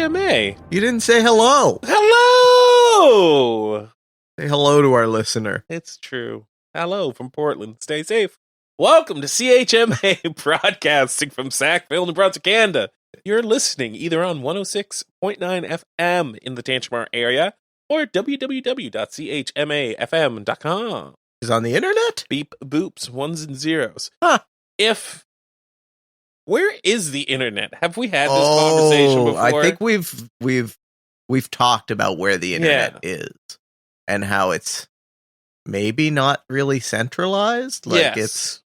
CHMA. You didn't say hello. Hello! Say hello to our listener. It's true. Hello from Portland. Stay safe. Welcome to CHMA, broadcasting from Sackville, New Brunswick, Canada. You're listening either on 106.9 FM in the Tantramar area or www.chmafm.com. Is on the internet? Beep, boops, ones and zeros. Huh. Where is the internet? Have we had this conversation before? I think we've talked about where the internet is and how it's maybe not really centralized. Like it's.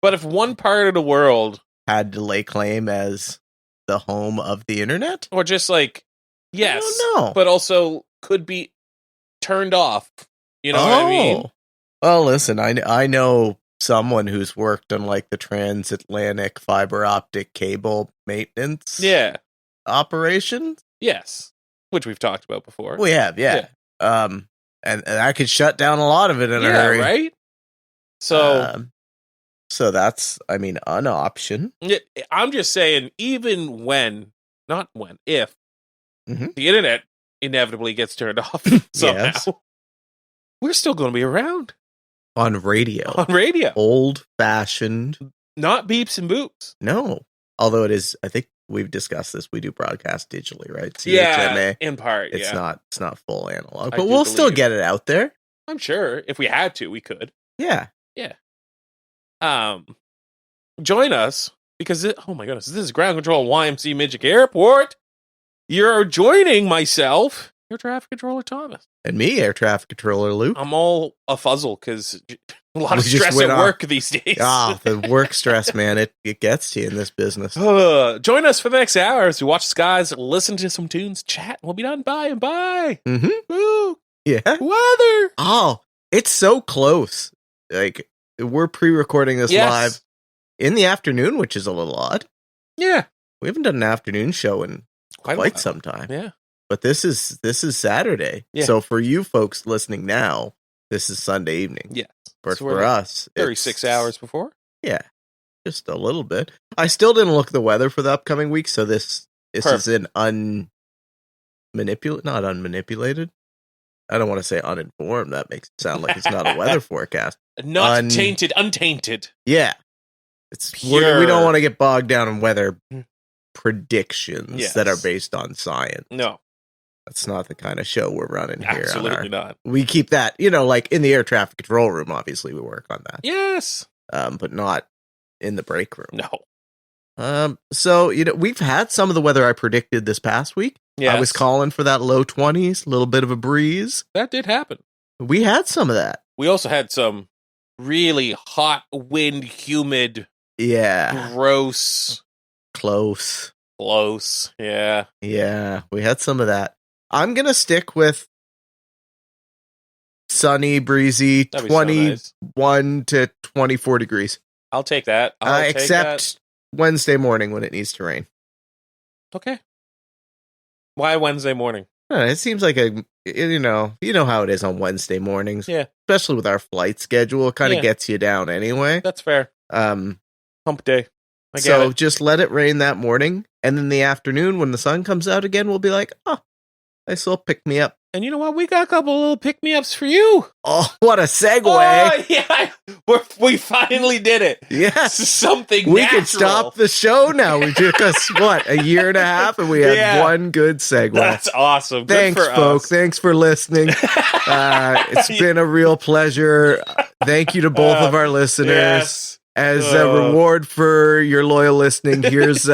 But if one part of the world had to lay claim as the home of the internet, or just like, yes, I don't know, but also could be turned off. You know what I mean? Well, listen, I know someone who's worked on like the transatlantic fiber optic cable maintenance operations. Yes. Which we've talked about before. We have, yeah. And I could shut down a lot of it in a hurry. Right? So that's, I mean, an option. I'm just saying, even if the internet inevitably gets turned off somehow, we're still going to be around. On radio. Old-fashioned. Not beeps and boops. No. Although it is, I think we've discussed this, we do broadcast digitally, right? CHMA. Yeah, in part, it's not full analog. But we'll still get it out there. I'm sure. If we had to, we could. Yeah. Yeah. Join us, because, oh my goodness, this is Ground Control YMC Midgic Airport. You're joining myself, your traffic controller, Thomas. And me, air traffic controller, Luke. I'm all a fuzzle because a lot of stress at work these days. The work stress, man, it gets to you in this business. Join us for the next hour as we watch the skies, listen to some tunes, chat. We'll be done by and by. Mm-hmm. Ooh, yeah. Weather. Oh, it's so close. Like, we're pre-recording this live in the afternoon, which is a little odd. Yeah. We haven't done an afternoon show in quite some time. Yeah. But this is Saturday. Yeah. So for you folks listening now, this is Sunday evening. Yes. But so for us, 36 hours before? Yeah. Just a little bit. I still didn't look at the weather for the upcoming week, so this is an not unmanipulated. I don't want to say uninformed. That makes it sound like it's not a weather forecast. Not tainted, untainted. Yeah. We don't want to get bogged down in weather predictions that are based on science. No. That's not the kind of show we're running here. Absolutely not. We keep that, like in the air traffic control room, obviously we work on that. Yes. But not in the break room. No. So, we've had some of the weather I predicted this past week. Yes. I was calling for that low 20s, a little bit of a breeze. That did happen. We had some of that. We also had some really hot, wind, humid. Yeah. Gross. Close. Yeah. Yeah. We had some of that. I'm going to stick with sunny, breezy, 21 to 24 degrees. I'll take that. Except Wednesday morning when it needs to rain. Okay. Why Wednesday morning? It seems like you know how it is on Wednesday mornings. Yeah. Especially with our flight schedule, it kind of gets you down anyway. That's fair. Hump day. So just let it rain that morning, and then the afternoon when the sun comes out again, we'll be like, nice little pick me up. And you know what? We got a couple little pick me ups for you. Oh, what a segue! Oh, yeah, we finally did it. Yes, something. We could stop the show now. We took us a year and a half, and we had one good segue. That's awesome. Thanks, good for folks. us. Thanks for listening. It's been a real pleasure. Thank you to both of our listeners. Yes. As a reward for your loyal listening, here's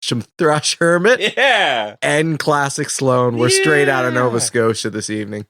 some Thrush Hermit and Classic Sloan. We're straight out of Nova Scotia this evening.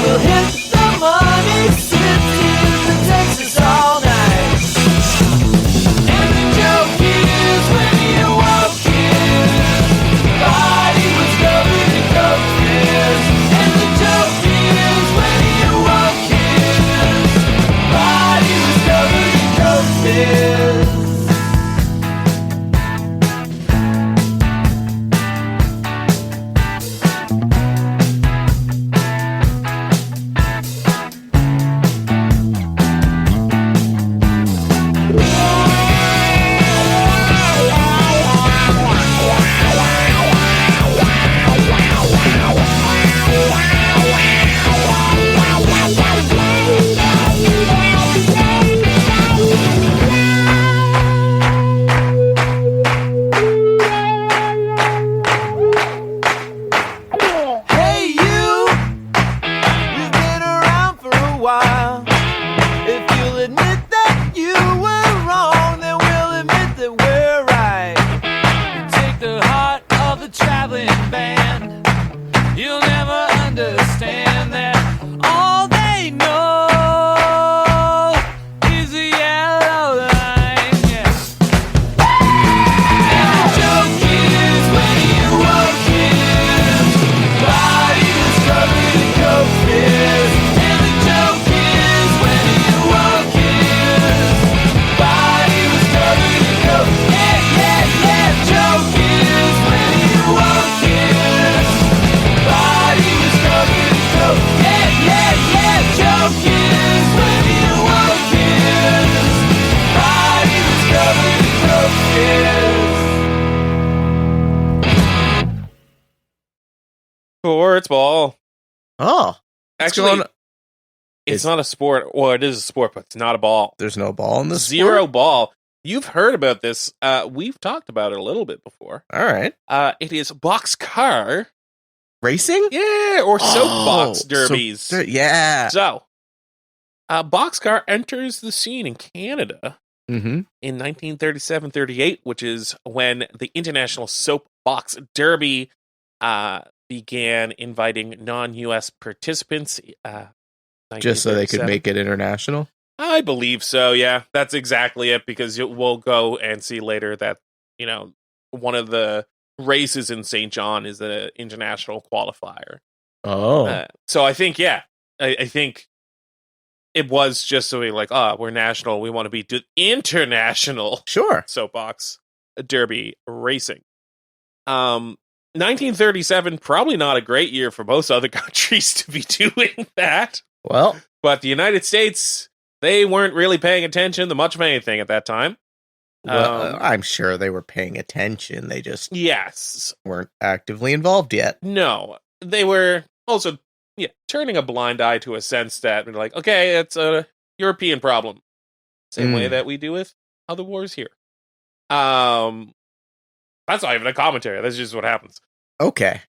We'll hit the money city in Texas all night. And the joke is when you walk in, body was covered in coke fizz. And the joke is when you walk in, body was covered in coke fizz. Hey you, we've been around for a while. If you'll admit that you were wrong, then we'll admit that we're right. You take the heart of the traveling band. You'll never understand that all they know is a yellow line. Yeah. And the joke is when you walk in, body was covered in coke fizz. And the joke is when you walk in, body was covered in coke. Yeah, yeah, yeah. Joke is when you walk in, body was covered in coke. Yeah, yeah, yeah. Joke is when you walk in, body was covered in coke. Sports ball. Oh, Actually, going- it's not a sport. Well, it is a sport, but it's not a ball. there's no ball in this Zero sport? ball. You've heard about this. We've talked about it a little bit before. All right. It is boxcar. Racing? Yeah, or soapbox Oh, derbies. Yeah. So, boxcar enters the scene in Canada Mm-hmm. in 1937-38, which is when the International Soapbox Derby began inviting non-U.S. participants. Just so they could 1937. make it international? I believe so, yeah. That's exactly it, because we'll go and see later that, one of the races in St. John is an international qualifier. Oh. So I think, yeah, I think it was just so we're national, we want to be international Sure. soapbox derby racing. 1937, probably not a great year for most other countries to be doing that. Well, But the United States, they weren't really paying attention to much of anything at that time. I'm sure they were paying attention. They just Yes. weren't actively involved yet. No. They were also turning a blind eye to a sense that, okay, it's a European problem. Same way that we do with other wars here. That's not even a commentary. That's just what happens. Okay.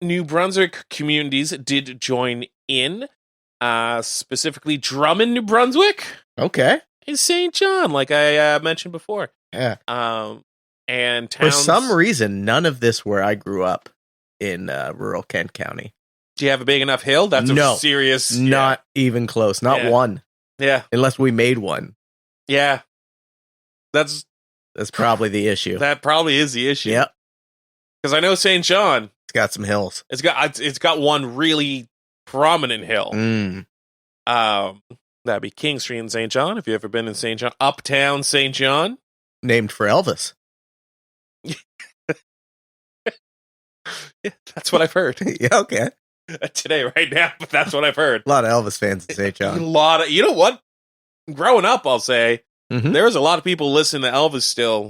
New Brunswick communities did join in, specifically Drummond, New Brunswick, Okay. and St. John, like I mentioned before. Yeah. And For towns. some reason, none of this where I grew up in rural Kent County. Do you have a big enough hill? That's No. a serious. Not even close. Not Yeah. one. Yeah. Unless we made one. Yeah. That's probably the issue. That probably is the issue. Yep. Because I know St. John. It's got some hills. It's got one really prominent hill. That'd be King Street in St. John. If you've ever been in St. John, Uptown St. John, named for Elvis. Yeah, that's what I've heard. Yeah, okay. Today, right now, but that's what I've heard. A lot of Elvis fans in St. John. You know what? Growing up, I'll say, Mhm. there was a lot of people listening to Elvis still,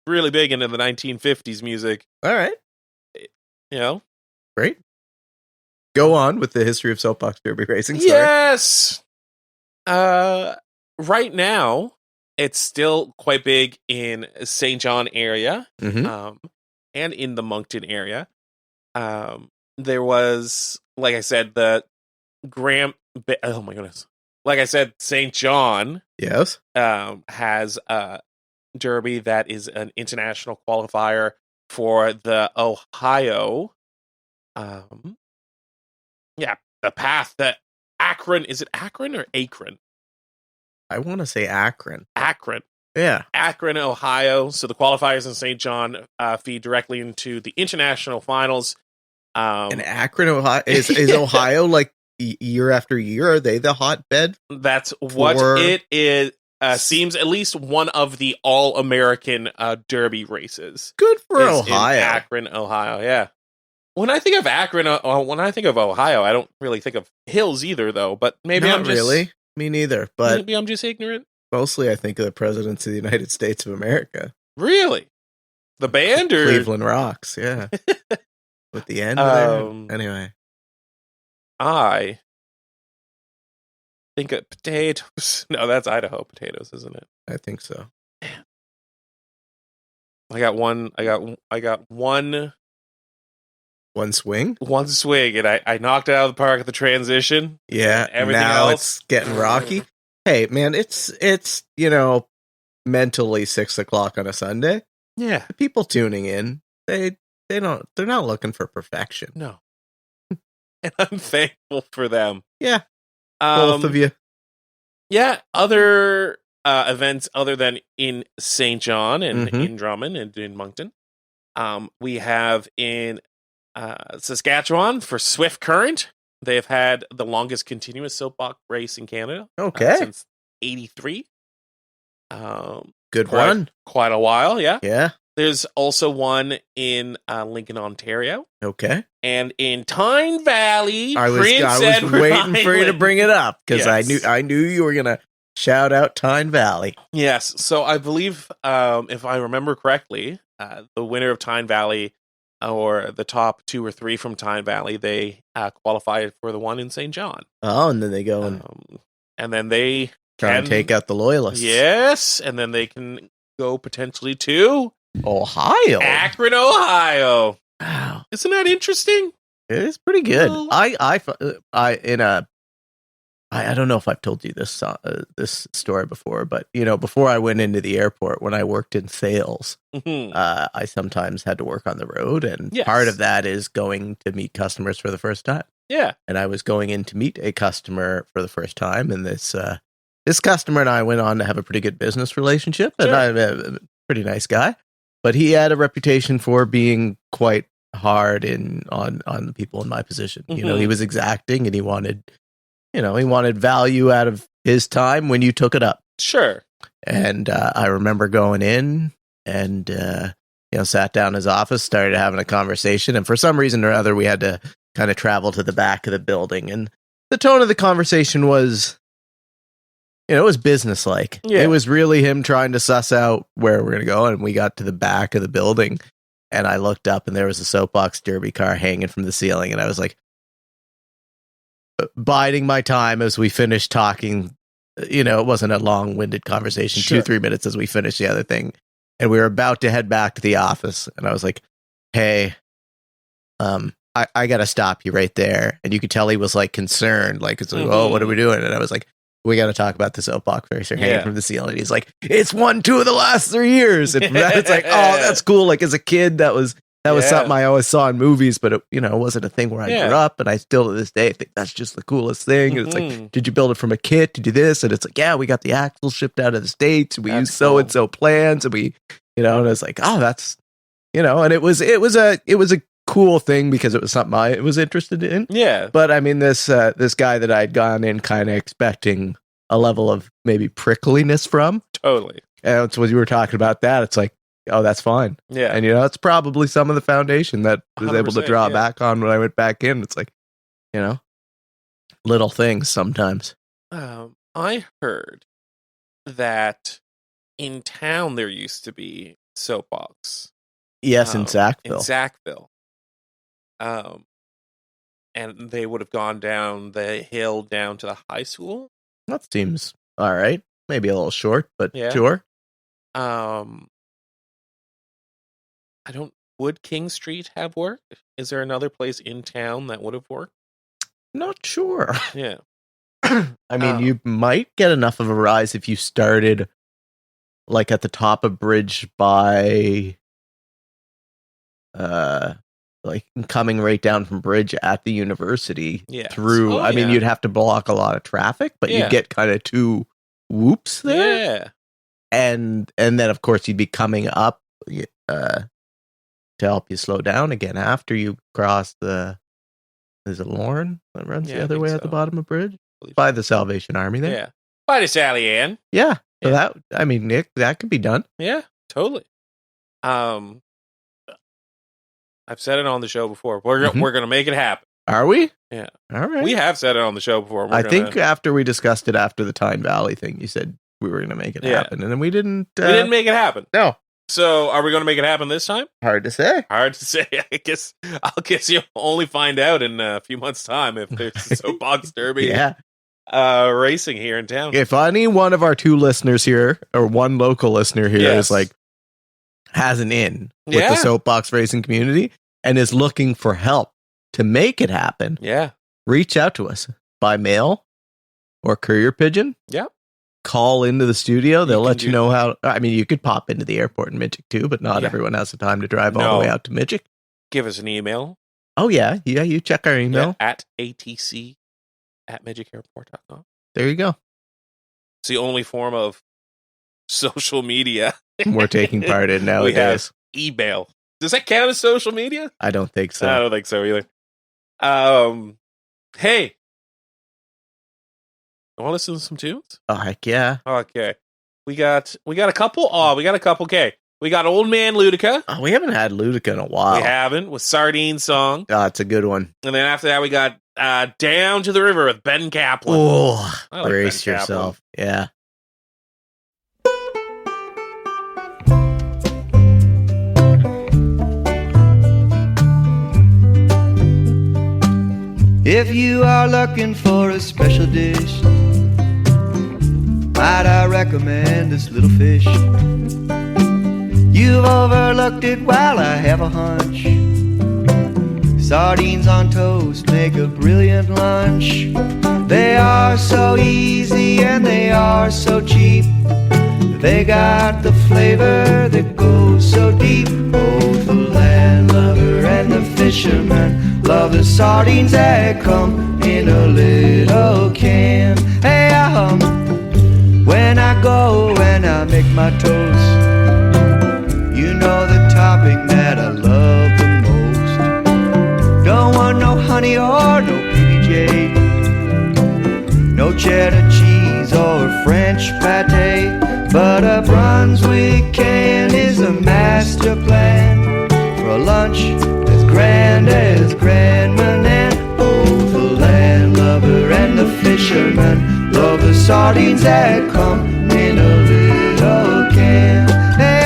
really big into the 1950s music. All right. Great. Go on with the history of soapbox derby racing. Sorry. Yes. Right now, it's still quite big in St. John area, Mhm. and in the Moncton area. There was, like I said, oh my goodness. Like I said, St. John Yes. has a derby that is an international qualifier for the Ohio Yeah, the path that Akron, is it Akron or Akron? I want to say Akron. Akron. Yeah. Akron, Ohio. So the qualifiers in St. John feed directly into the international finals. And Akron, Ohio, is Ohio like year after year? Are they the hotbed? That's what it is. Seems at least one of the all-American derby races. Good for is Ohio. In Akron, Ohio. Yeah. When I think of Akron, when I think of Ohio, I don't really think of hills either, though. But maybe Not I'm just really. Me neither. But maybe I'm just ignorant. Mostly, I think of the presidents of the United States of America. Really? The band or Cleveland Rocks? Yeah. With the end there. Anyway, I think of potatoes. No, that's Idaho potatoes, isn't it? I think so. I got one. One swing? One swing, and I knocked it out of the park at the transition. Yeah. Everything now else it's getting rocky. Hey, man, it's mentally 6 o'clock on a Sunday. Yeah. The people tuning in, they're not looking for perfection. No. And I'm thankful for them. Yeah. Both of you. Yeah. Other events other than in St. John and in Drummond and in Moncton. We have in Saskatchewan for Swift Current. They have had the longest continuous soapbox race in Canada. Okay. Since 83. Good run. Quite a while, yeah. Yeah. There's also one in Lincoln, Ontario. Okay. And in Tyne Valley, I was waiting for you to bring it up because yes. I knew you were gonna shout out Tyne Valley. Yes. So I believe, if I remember correctly, the winner of Tyne Valley, or the top 2 or 3 from Tyne Valley, they qualified for the one in St. John. Oh, and then they go and then they try and take out the loyalists. Yes, and then they can go potentially to Ohio, Akron, Ohio. Wow, isn't that interesting? It is pretty good. I don't know if I've told you this story before, but before I went into the airport, when I worked in sales, I sometimes had to work on the road, and part of that is going to meet customers for the first time. Yeah, and I was going in to meet a customer for the first time, and this customer and I went on to have a pretty good business relationship, and I'm a pretty nice guy, but he had a reputation for being quite hard on the people in my position. He was exacting, and he wanted value out of his time when you took it up. Sure. And I remember going in and, sat down in his office, started having a conversation. And for some reason or other, we had to kind of travel to the back of the building. And the tone of the conversation was, it was businesslike. Yeah. It was really him trying to suss out where we're going to go. And we got to the back of the building, and I looked up, and there was a soapbox derby car hanging from the ceiling. And I was like, biding my time as we finished talking. It wasn't a long-winded conversation, 2-3 minutes as we finished the other thing, and we were about to head back to the office, and I was like, hey, I gotta stop you right there. And you could tell he was like concerned, like, it's like, oh, what are we doing? And I was like, we got to talk about the soapbox racer hanging from the ceiling. And he's like, it's won 2 of the last 3 years. And it's like, oh, that's cool. Like, as a kid, that was something I always saw in movies, but it wasn't a thing where I grew up, and I still to this day think that's just the coolest thing. And it's like, did you build it from a kit to do this? And it's like, yeah, we got the axle shipped out of the States, and we used so and so plans, and we, and it's like, oh, that's, and it was a cool thing because it was something I was interested in. Yeah. But I mean, this guy that I'd gone in kind of expecting a level of maybe prickliness from. Totally. And it's when you were talking about that, it's like, oh, that's fine. Yeah. And, it's probably some of the foundation that I was able to draw back on when I went back in. It's like, little things sometimes. I heard that in town there used to be soapbox. Yes, in Sackville. In Sackville. And they would have gone down the hill down to the high school. That seems all right. Maybe a little short, but sure. Would King Street have worked? Is there another place in town that would have worked? Not sure. Yeah. I mean, you might get enough of a rise if you started like at the top of bridge by like coming right down from bridge at the university Yes. through. Oh, I mean, yeah. you'd have to block a lot of traffic, but Yeah. you'd get kind of two whoops there. Yeah. And then of course you'd be coming up to help you slow down again after you cross the. Is it Lorne that runs Yeah, the I other think way so. at the bottom of bridge Believe by the Salvation Army there? Yeah. Bye to Sally Ann. Yeah. So Yeah. that, I mean, Nick, that could be done. Yeah, totally. I've said it on the show before. We're Mhm. we're gonna make it happen. Are we? Yeah. All right. We have said it on the show before. I think after we discussed it after the Tyne Valley thing, you said we were going to make it Yeah. happen, and then we didn't. we didn't make it happen. No, So are we going to make it happen this time? hard to say. Hard to say. I guess you'll only find out in a few months' time if there's a soapbox derby Yeah. racing here in town. If any one of our two listeners here, or one local listener here, Yes. is like has an in with Yeah. the soapbox racing community and is looking for help to make it happen, Yeah. reach out to us by mail or courier pigeon. Yep. Call into the studio. They'll can let you do know how. I mean, you could pop into the airport in Midgic too, but not Yeah. everyone has the time to drive all No. the way out to Midgic. Give us an email. Oh yeah, yeah. You check our email. At atc@midgicairport.com. There you go. It's the only form of social media We're taking part in nowadays. email. Does that count as social media? I don't think so. I don't think so either. Hey, I want to listen to some tunes. Oh heck yeah! Okay, we got a couple. Oh, we got a couple. Okay, we got Old Man Ludica. Oh, we haven't had Ludica in a while. We haven't with Sardine Song, Oh, it's a good one. and then after that we got Down to the River with Ben Kaplan. Oh, I like brace Ben Kaplan. yourself. Yeah. If you are looking for a special dish, might I recommend this little fish? You've overlooked it while I have a hunch. Sardines on toast make a brilliant lunch. They are so easy and they are so cheap. They got the flavor that goes so deep. Both the landlubber and the fisherman love the sardines that come in a little can. Hey, when I go and I make my toast, you know the topping that I love the most. Don't want no honey or no PBJ, no cheddar cheese or French pate, but a Brunswick can is a master plan for a lunch as grand Manan. Both the landlubber and the fisherman love the sardines that come in a little can. Hey,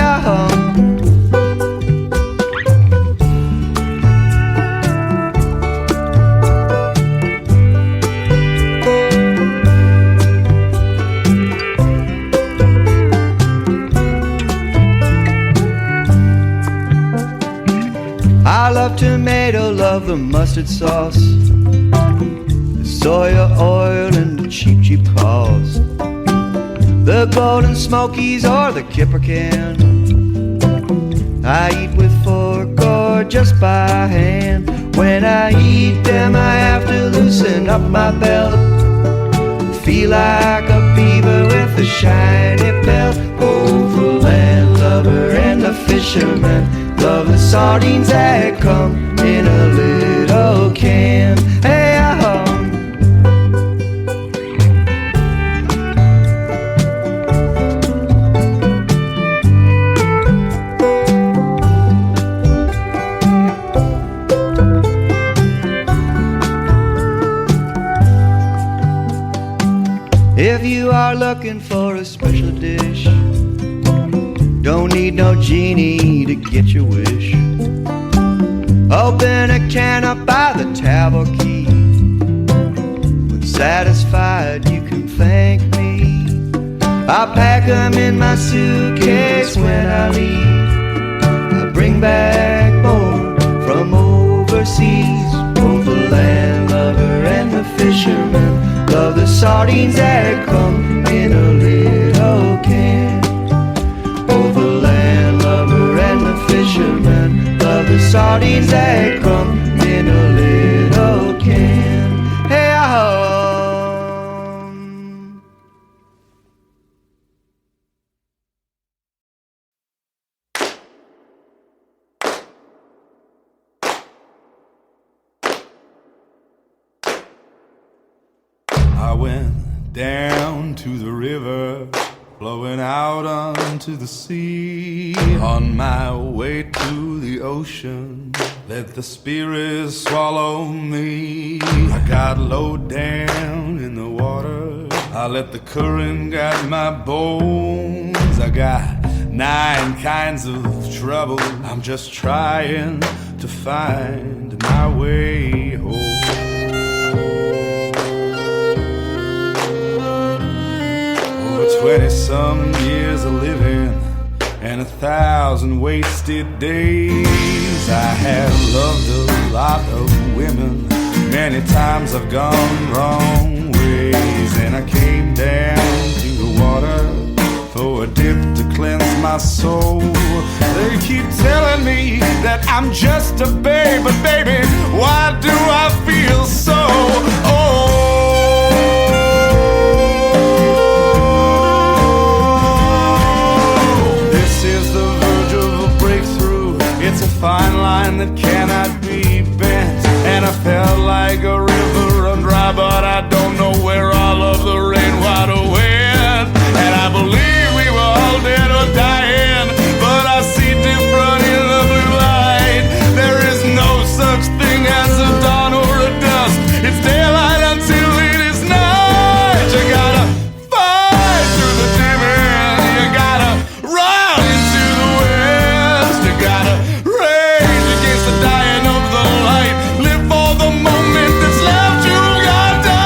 I love tomato, love the mustard sauce, the soya oil and the cheap, cheap cost, the golden smokies or the kipper can. I eat with fork or just by hand. When I eat them I have to loosen up my belt, feel like a beaver with a shiny belt. Both the landlubber and the fisherman love the sardines that come in a little can. Hey, if you are looking for a special dish, don't need no genie to get your wish. Open a can up by the table key. When satisfied, you can thank me. I pack them in my suitcase when I leave. I bring back more from overseas. Both the landlubber and the fisherman love the sardines that come in a little can. Both the landlubber and the fisherman love the sardines that come in a little can. Hey, I went down to the river, flowing out onto the sea. On my way to the ocean, let the spirits swallow me. I got low down in the water, I let the current guide my bones. I got 9 kinds of trouble, I'm just trying to find my way home. 20-some years of living and 1,000 wasted days. I have loved a lot of women, many times I've gone wrong ways. And I came down to the water for a dip to cleanse my soul. They keep telling me that I'm just a babe, but baby, why do I feel so old? It's a fine line that cannot be bent, and I felt like a river run dry, but I don't know where all of the rainwater went. And I believe we were all dead or dying, but I see different in the blue light. There is no such thing as a dawn or a dusk. It's daylight until it is night. You gotta fight through the dim end. You gotta run into the west. You gotta dying of the light, live for the moment that's left. You gotta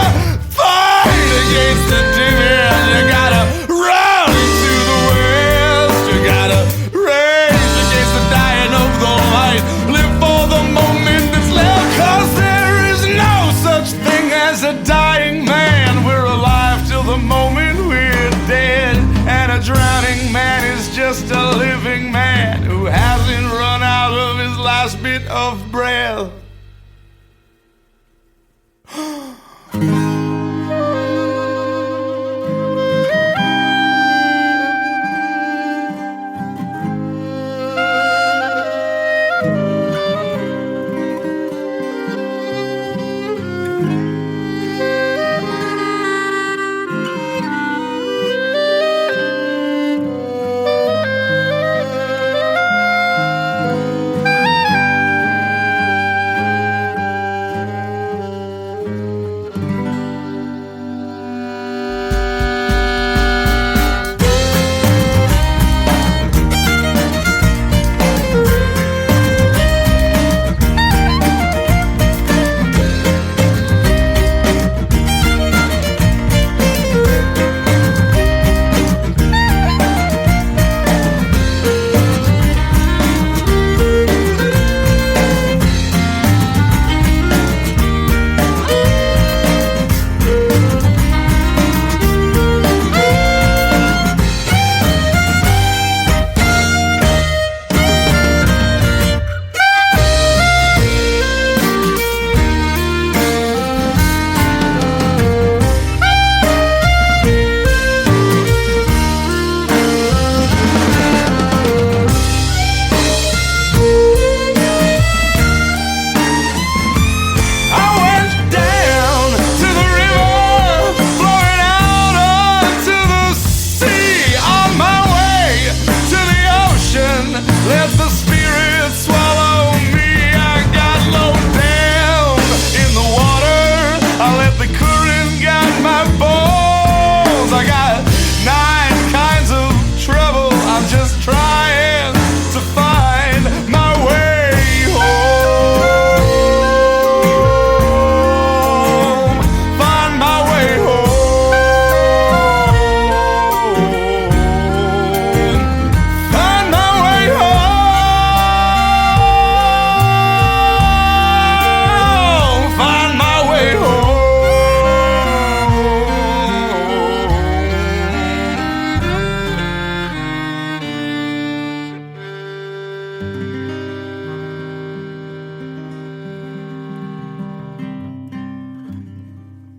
fight against the demon. You gotta run into the west. You gotta rage against the dying of the light, live for the moment that's left. 'Cause there is no such thing as a dying man. We're alive till the moment we're dead, and a drowning man is just a living man who hasn't run out of his last bit of breath.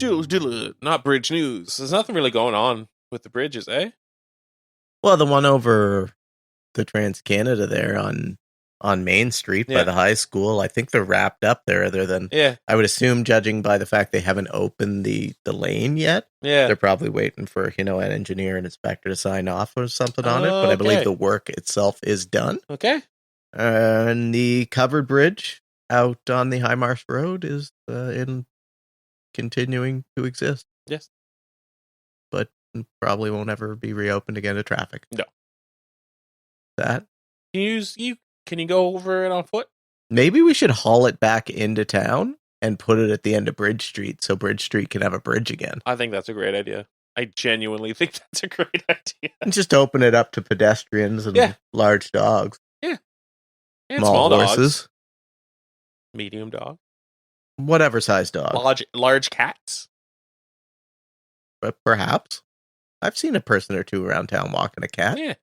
not bridge news. There's nothing really going on with the bridges, eh? Well, the one over the Trans-Canada there on Main Street by the high school, I think they're wrapped up there, other than, I would assume, judging by the fact they haven't opened the lane yet, they're probably waiting for, an engineer and inspector to sign off or something on it, but I believe the work itself is done. Okay. And the covered bridge out on the High Marsh Road is in continuing to exist. Yes. But probably won't ever be reopened again to traffic. No. That? Can you go over it on foot? Maybe we should haul it back into town and put it at the end of Bridge Street so Bridge Street can have a bridge again. I think that's a great idea. I genuinely think that's a great idea. And just open it up to pedestrians and large dogs. Yeah. And small horses. Dogs. Medium dog. Whatever size dog. Large cats. But perhaps. I've seen a person or two around town walking a cat. Yeah.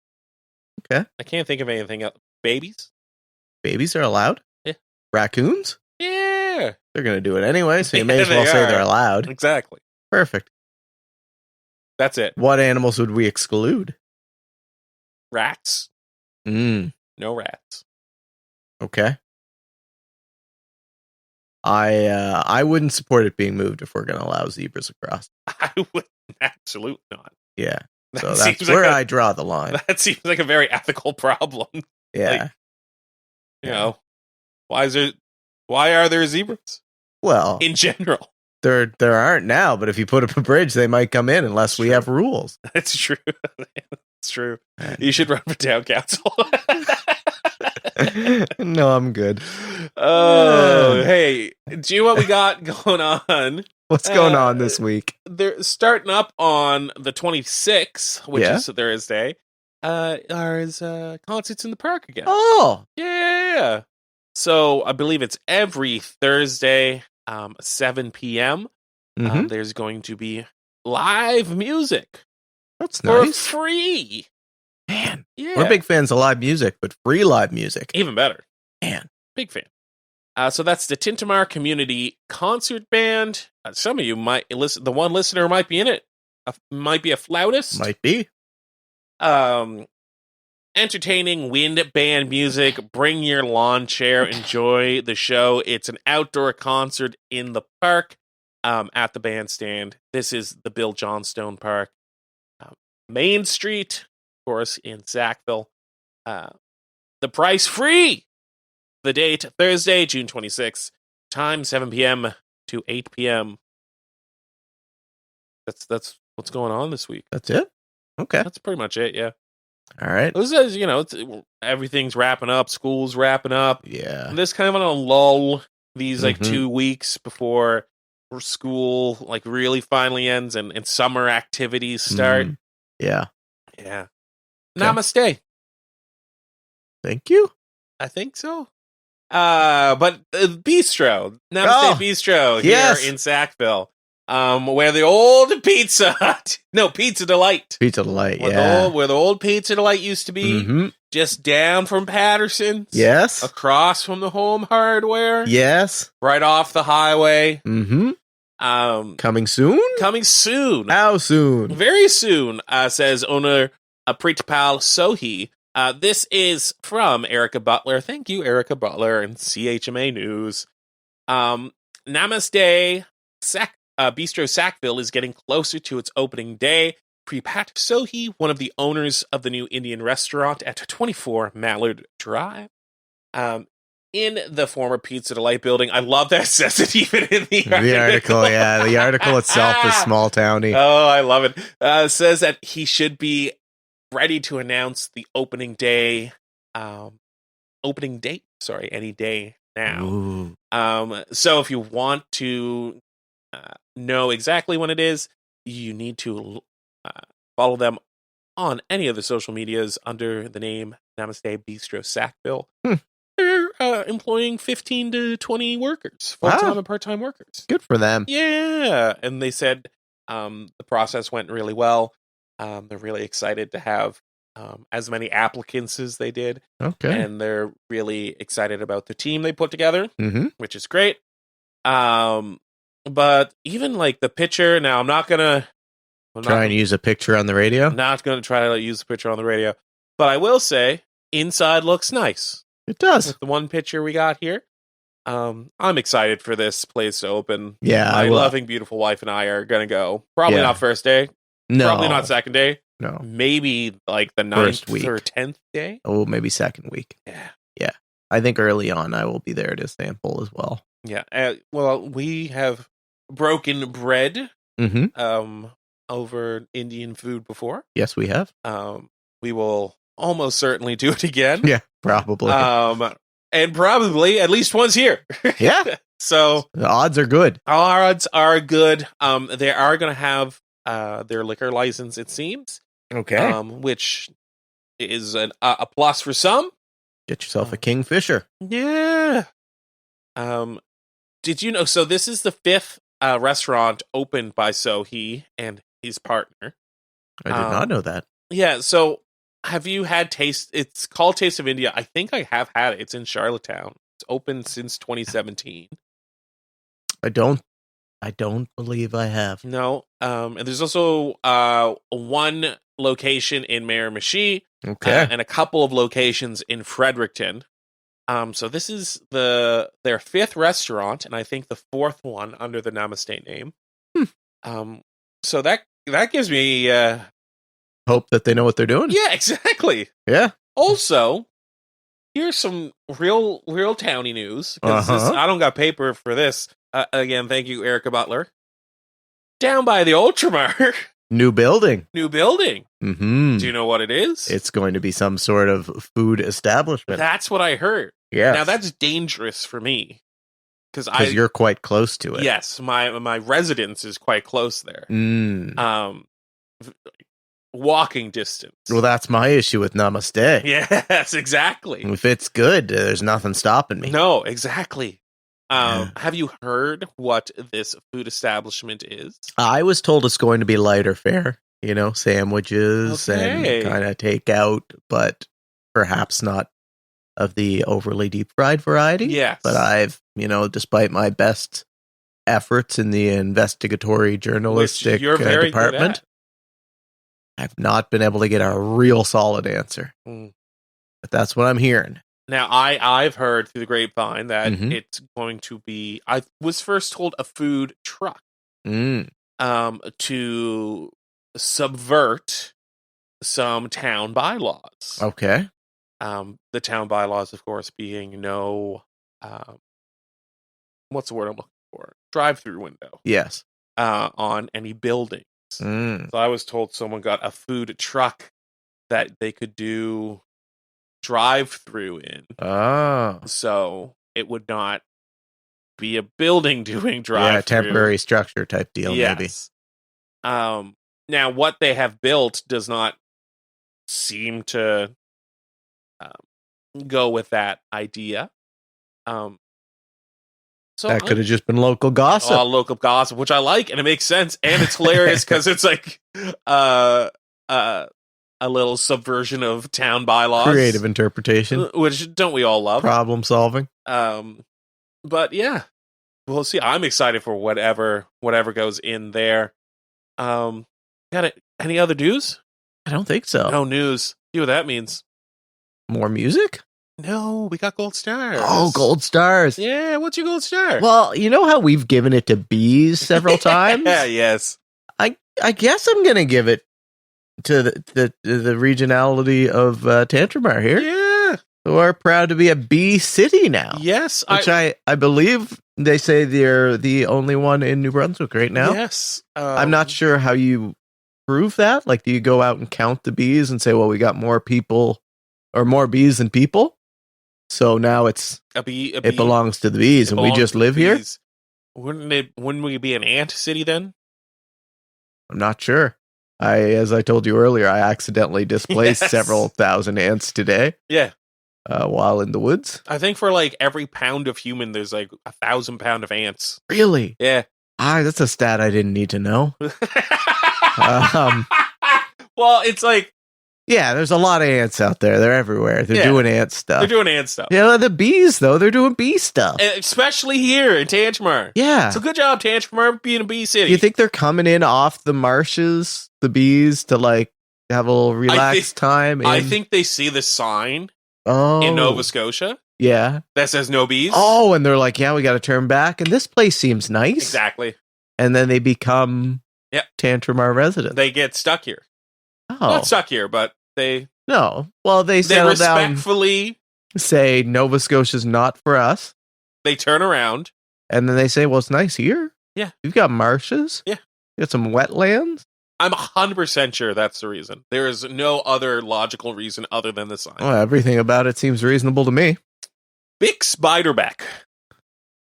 Okay. I can't think of anything else. Babies? Babies are allowed? Yeah. Raccoons? Yeah. They're going to do it anyway, so you may as well say they're allowed. Exactly. Perfect. That's it. What animals would we exclude? Rats. No rats. Okay. I wouldn't support it being moved if we're going to allow zebras across. I would absolutely not. Yeah. So that's where I draw the line. That seems like a very ethical problem. Yeah. Why are there zebras? Well, in general. There aren't now, but if you put up a bridge, they might come in unless we have rules. That's true. That's true. You should run for town council. No, I'm good. Oh, hey, do you know what we got going on? What's going on this week? They're starting up on the 26th, which is Thursday. There's concerts in the park again. Oh, yeah. So I believe it's every Thursday, 7 p.m. There's going to be live music. That's nice. For free. Man, we're big fans of live music, but free live music. Even better. Man. Big fan. So that's the Tintamar Community Concert Band. Some of you might listen. The one listener might be in it. Might be a flautist. Might be. Entertaining wind band music. Bring your lawn chair. Enjoy the show. It's an outdoor concert in the park at the bandstand. This is the Bill Johnstone Park. Main Street, of course, in Sackville. The price free. The date, Thursday, June 26th. Time, 7 p.m. to 8 p.m. That's what's going on this week. That's it? Okay. That's pretty much it, yeah. All right. This is, everything's wrapping up. School's wrapping up. Yeah. And this kind of on a lull these, 2 weeks before school, really finally ends and summer activities start. Yeah. Yeah. Okay. Namaste. Thank you. I think so. But Bistro, Namaste Bistro here in Sackville, where the old Pizza Delight, where the old Pizza Delight used to be, just down from Patterson's, across from the Home Hardware, right off the highway. Coming soon. How soon? Very soon, says owner Pritpal Sohi. This is from Erica Butler. Thank you, Erica Butler, and CHMA News. Namaste. Bistro Sackville is getting closer to its opening day. Pripat Sohi, one of the owners of the new Indian restaurant at 24 Mallard Drive. In the former Pizza Delight building. I love that it says it even in the article. The article, yeah. The article itself is small towny. Oh, I love it. Says that he should be ready to announce the opening date, any day now. So if you want to know exactly when it is, you need to follow them on any of the social medias under the name Namaste Bistro Sackville. They're employing 15 to 20 workers, full-time and part-time workers. Good for them. Yeah, and they said the process went really well. They're really excited to have as many applicants as they did. Okay. And they're really excited about the team they put together, which is great. But even like the picture, now I'm not gonna Try and use a picture on the radio. not gonna try to use the picture on the radio, but I will say inside looks nice. It does. With the one picture we got here. I'm excited for this place to open. Yeah, My I will. loving, beautiful wife and I are gonna go. Probably Yeah. not first day. No, Probably not second day. No. Maybe like the First 9th week. or 10th day. Oh, maybe second week. Yeah. I think early on I will be there to sample as well. Yeah. Well, we have broken bread Mm-hmm. over Indian food before. Yes, we have. We will almost certainly do it again. Yeah, probably. And probably at least once here. Yeah. So The odds are good. our odds are good. They are going to have their liquor license, it seems. Okay. Which is a plus for some. Get yourself a Kingfisher. Yeah. Did you know? So this is the 5th restaurant opened by Sohee and his partner. I did not know that. Yeah. So have you had Taste? It's called Taste of India. I think I have had it. It's in Charlottetown. It's open since 2017. I don't believe I have. No. And there's also one location in Miramichi. Okay. And a couple of locations in Fredericton. So this is their 5th restaurant, and I think the 4th one under the Namaste name. So that gives me Hope that they know what they're doing. yeah, exactly. Yeah. Also, here's some real towny news. 'Cause I don't got paper for this. Again, thank you, Erica Butler. Down by the Ultramar, New building. new building. Mm-hmm. Do you know what it is? It's going to be some sort of food establishment. That's what I heard. Yeah. Now that's dangerous for me because you're quite close to it. yes, my residence is quite close there. Mm. Walking distance. Well, that's my issue with Namaste. Yes, exactly. If it's good, there's nothing stopping me. No, exactly. Yeah. Have you heard what this food establishment is? I was told it's going to be lighter fare, sandwiches Okay. and kind of takeout, but perhaps not of the overly deep fried variety. Yes. But I've, despite my best efforts in the investigatory journalistic you're very good department, at. I've not been able to get a real solid answer. Mm. But that's what I'm hearing. Now, I've heard through the grapevine that Mhm. it's going to be. I was first told a food truck. Mm. To subvert some town bylaws. Okay. The town bylaws, of course, being no, what's the word I'm looking for? Drive-through window Yes. on any buildings. Mm. So I was told someone got a food truck that they could do drive-through in. Oh. So it would not be a building doing drive-through. Yeah, temporary structure type deal, maybe. Yes. Now, what they have built does not seem to go with that idea. So That could have just been local gossip. local gossip, which I like, and it makes sense, and it's hilarious because it's like a little subversion of town bylaws, Creative interpretation. which don't we all love? Problem solving. But yeah, we'll see. I'm excited for whatever goes in there. Got it? Any other news? I don't think so. No news. You know what that means? More music? No, we got gold stars. Oh, gold stars. Yeah, what's your gold star? Well, you know how we've given it to bees several times? Yeah, yes. I guess I'm going to give it to the regionality of Tantramar here, Yeah. who are proud to be a bee city now. Yes. Which I believe they say they're the only one in New Brunswick right now. Yes. I'm not sure how you prove that. Like, do you go out and count the bees and say, well, we got more people or more bees than people? So now it belongs to the bees and we just live here? Wouldn't we be an ant city then? I'm not sure. As I told you earlier, I accidentally displaced Yes. several thousand ants today Yeah. while in the woods. I think for like every pound of human, there's like 1,000 pound of ants. Really? Yeah. That's a stat I didn't need to know. Well, it's like Yeah, there's a lot of ants out there. They're everywhere. They're Yeah. doing ant stuff. They're doing ant stuff. Yeah, the bees, though, they're doing bee stuff. Especially here in Tantramar. Yeah. So good job, Tantramar, being a bee city. Do you think they're coming in off the marshes, the bees, to like have a little relaxed time? I think they see the sign oh, in Nova Scotia yeah. that says no bees. Oh, and they're like, yeah, we got to turn back. And this place seems nice. Exactly. And then they become Tantramar residents. They get stuck here. oh. Not stuck here, but they No. Well, they settle down, respectfully say Nova Scotia's not for us. they turn around. And then they say, well, it's nice here. Yeah. You've got marshes. Yeah. You got some wetlands. I'm 100% sure that's the reason. There is no other logical reason other than the sign. Well, everything about it seems reasonable to me. Big Spiderback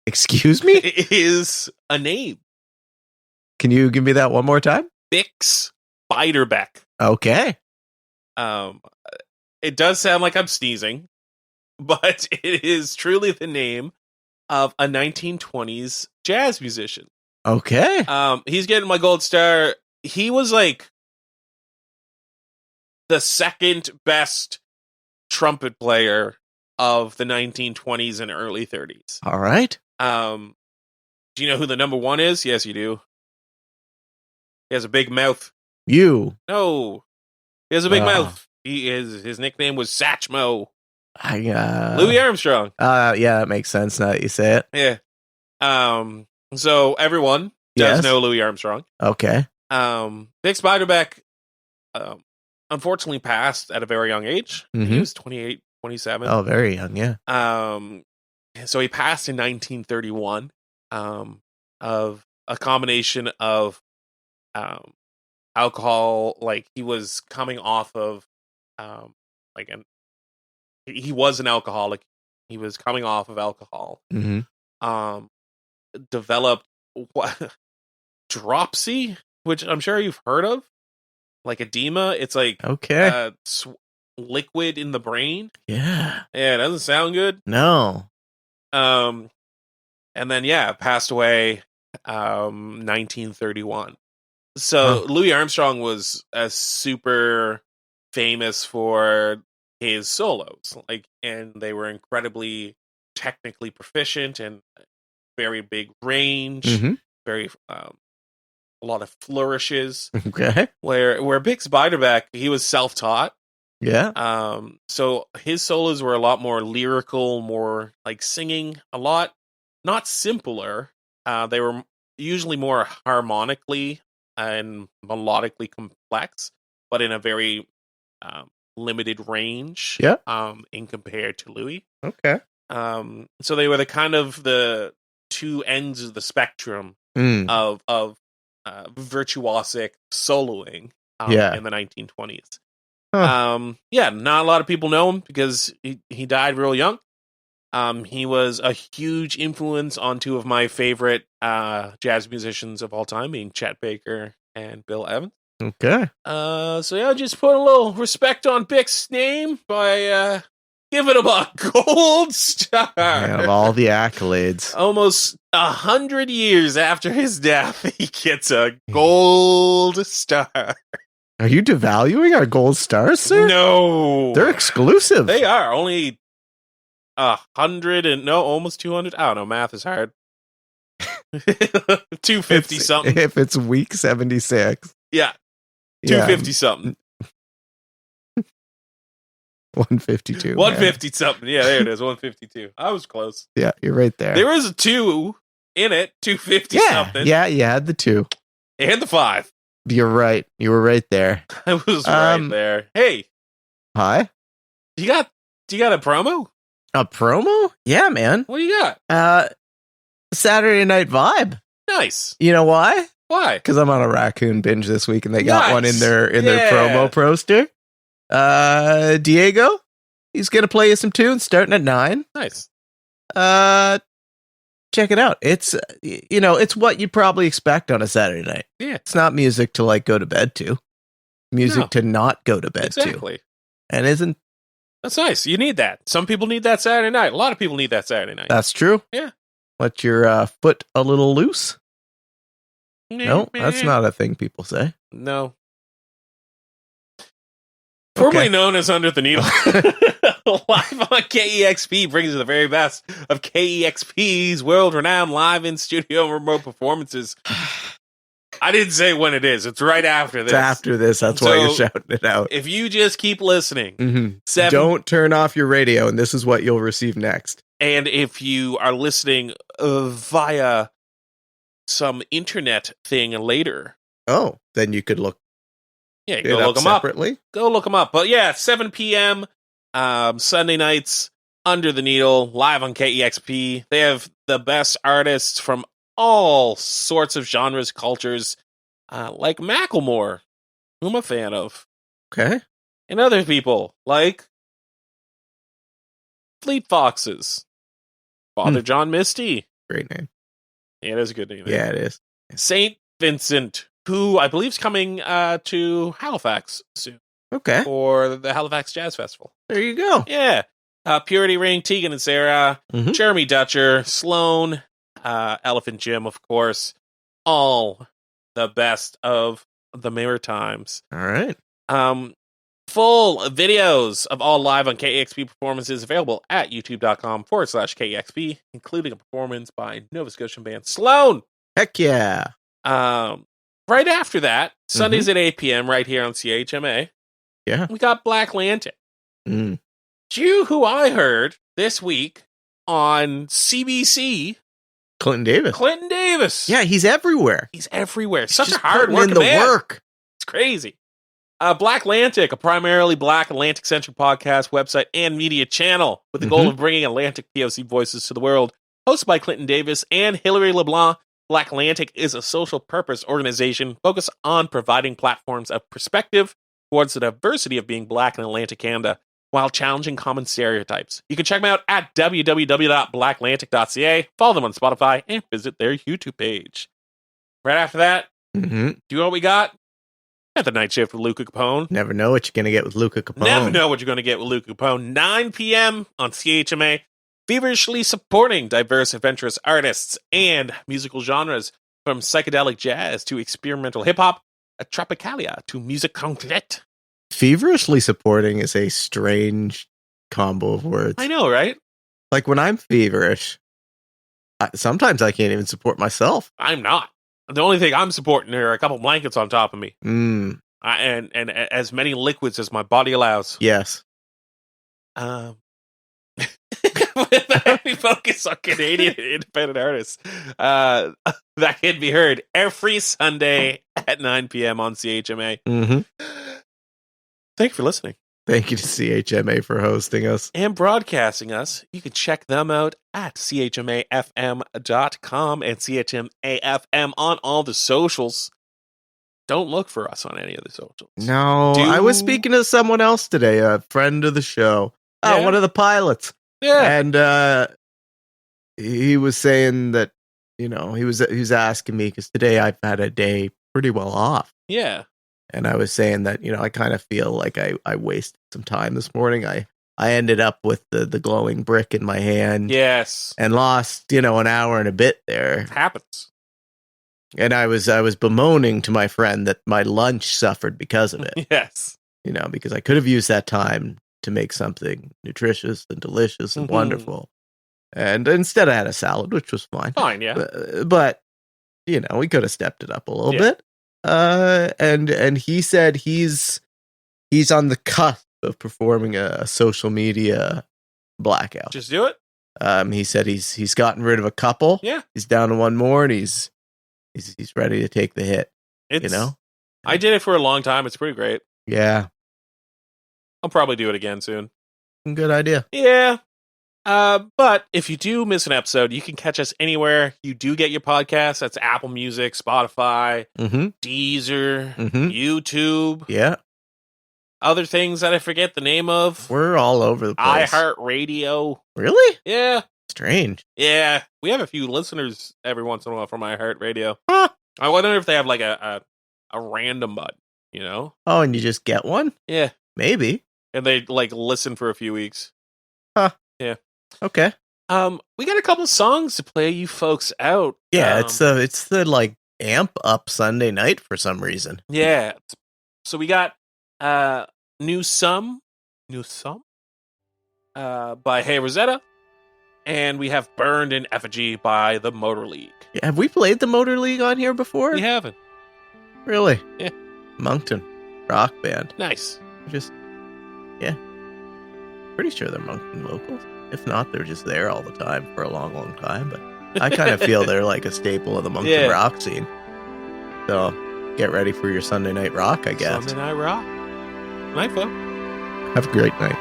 Excuse me? is a name. Can you give me that one more time? Big Spiderback. Okay. It does sound like I'm sneezing, but it is truly the name of a 1920s jazz musician. Okay. He's getting my gold star. He was like the second best trumpet player of the 1920s and early 30s. All right. Do you know who the number one is? Yes, you do. He has a big mouth. You. No, he has a big Ah. mouth. His nickname was Satchmo. I Louis Armstrong. yeah, that makes sense now that you say it. Yeah. So everyone does Yes. know Louis Armstrong. Okay. Big Spiderback, unfortunately passed at a very young age. He Mhm. was 28, 27. Oh, very young, yeah. So he passed in 1931, of a combination of, alcohol. Like he was coming off of, he was an alcoholic. He was coming off of alcohol. Mm-hmm. Developed dropsy, which I'm sure you've heard of, like edema. It's like Okay. liquid in the brain. Yeah. Yeah, it doesn't sound good. No. And then passed away 1931. So Louis Armstrong was super famous for his solos, and they were incredibly technically proficient and very big range, Mhm. very a lot of flourishes. Okay. Where Big Spiderback, he was self-taught. Yeah. So his solos were a lot more lyrical, more like singing, a lot not simpler. They were usually more harmonically and melodically complex, but in a very limited range. Yeah. In compared to Louis. Okay. So they were the two ends of the spectrum Mm. of virtuosic soloing in the 1920s. Huh. Not a lot of people know him because he died real young. He was a huge influence on two of my favorite jazz musicians of all time, being Chet Baker and Bill Evans. Okay. Just put a little respect on Bick's name by giving him a gold star. Man, of all the accolades. Almost 100 years after his death, he gets a gold star. Are you devaluing our gold stars, sir? No, They're exclusive. They are only 100 and almost 200. I don't know. Math is hard. 250 something. If it's week 76. Yeah, 250 something. 152. 150 something. Yeah, there it is. 152. I was close. Yeah, you're right there. There was a 2 in it. 250 something. Yeah, you had the 2. And the 5. You're right. You were right there. I was right there. Hey, Hi. you got a promo? A promo? Yeah, man. What do you got? Saturday Night Vibe. Nice. You know why? Why? Because I'm on a raccoon binge this week, and they got Nice. one in their Yeah. promo poster. Diego, he's gonna play you some tunes starting at 9. Nice. Check it out. It's it's what you'd probably expect on a Saturday night. Yeah. It's not music to like go to bed to. Music No. to not go to bed to. Exactly. And isn't That's nice. You need that. Some people need that Saturday night. A lot of people need that Saturday night. that's true? Yeah. Let your foot a little loose? No, that's not a thing people say. No. Formerly known as Under the Needle. Live on KEXP brings you the very best of KEXP's world-renowned live in-studio and remote performances. I didn't say when it is. It's right after this. It's after this. That's why you're shouting it out. If you just keep listening, Don't turn off your radio, and this is what you'll receive next. And if you are listening via some internet thing later, then you could look. Yeah, go look them separately. up. Go look them up. But yeah, 7 p.m. Sunday nights, Under the Needle, live on KEXP. They have the best artists from all sorts of genres, cultures, like Macklemore, who I'm a fan of. Okay. And other people, like Fleet Foxes, Father John Misty. Great name. Yeah, it is a good name. Yeah, it is. St. Vincent, who I believe is coming to Halifax soon. Okay. For the Halifax Jazz Festival. There you go. Yeah. Purity Ring, Tegan and Sarah, Jeremy Dutcher, Sloan, Elephant Jim, of course. All the best of the Maritimes. All right. Full videos of all live on KEXP performances available at youtube.com/KEXP, including a performance by Nova Scotian band Sloan. Heck yeah. Right after that, Sundays at 8 p.m. right here on CHMA. Yeah. We got Black Lantern. Do you who I heard this week on CBC? Clinton Davis. Clinton Davis. Yeah, he's everywhere. He's everywhere. He's Such a just hard putting work in the man. work. It's crazy. Black Atlantic, a primarily Black Atlantic-centric podcast, website, and media channel with the goal of bringing Atlantic POC voices to the world. Hosted by Clinton Davis and Hilary LeBlanc, Black Atlantic is a social purpose organization focused on providing platforms of perspective towards the diversity of being Black in Atlantic Canada while challenging common stereotypes. You can check them out at www.blackatlantic.ca, follow them on Spotify, and visit their YouTube page. Right after that, do you know what we got? At the Night Shift with Luca Capone. Never know what you're going to get with Luca Capone. Never know what you're going to get with Luca Capone. 9 p.m. on CHMA. Feverishly supporting diverse, adventurous artists and musical genres from psychedelic jazz to experimental hip-hop, a tropicalia to music concrete. Feverishly supporting is a strange combo of words. I know, right? Like when I'm feverish, sometimes I can't even support myself. I'm not. The only thing I'm supporting are a couple blankets on top of me. And as many liquids as my body allows. Yes. With a heavy focus on Canadian independent artists. That can be heard every Sunday at 9 p.m. on CHMA. Thank you for listening. Thank you to CHMA for hosting us. And broadcasting us. You can check them out at chmafm.com and chmafm on all the socials. Don't look for us on any of the socials. No, I was speaking to someone else today, a friend of the show. Yeah. One of the pilots. Yeah. And he was saying that, he was asking me, because today I've had a day pretty well off. Yeah. And I was saying that, I kind of feel like I wasted some time this morning. I ended up with the glowing brick in my hand. Yes. And lost, an hour and a bit there. It happens. And I was bemoaning to my friend that my lunch suffered because of it. Yes. Because I could have used that time to make something nutritious and delicious and wonderful. And instead I had a salad, which was fine. Fine, yeah. But we could have stepped it up a little bit. And he said he's on the cusp of performing a social media blackout. Just do it. He said he's gotten rid of a couple. Yeah. He's down to one more, and he's ready to take the hit. I did it for a long time. It's pretty great. Yeah. I'll probably do it again soon. Good idea. Yeah. But if you do miss an episode, you can catch us anywhere you do get your podcast. That's Apple Music, Spotify, Deezer, YouTube. Yeah. Other things that I forget the name of. We're all over the place. iHeartRadio. Really? Yeah. Strange. Yeah. We have a few listeners every once in a while from iHeartRadio. Huh. I wonder if they have like a random button, Oh, and you just get one? Yeah. Maybe. And they like listen for a few weeks. Huh. Yeah. Okay. We got a couple songs to play you folks out. Yeah, it's the like amp up Sunday night for some reason. Yeah. So we got New Sum by Hey Rosetta. And we have Burned in Effigy by the Motor League. Have we played the Motor League on here before? We haven't. Really? Yeah. Moncton rock band. Nice. Pretty sure they're Moncton locals. If not, they're just there all the time for a long, long time. But I kind of feel they're like a staple of the Moncton rock scene. So get ready for your Sunday night rock, I guess. Sunday night rock. Night, folks. Have a great night.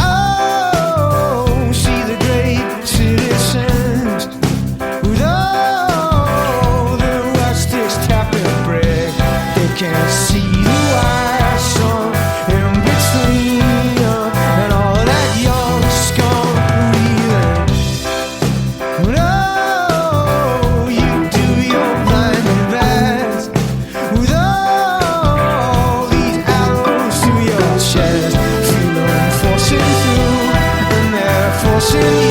Oh, see the great citizens with all the rustics tapping brick. They can't see the wire song in between and all that young scum breathing. Oh, you do your blinding best with all these arrows through your chest. Feel them forcing through, and they're forcing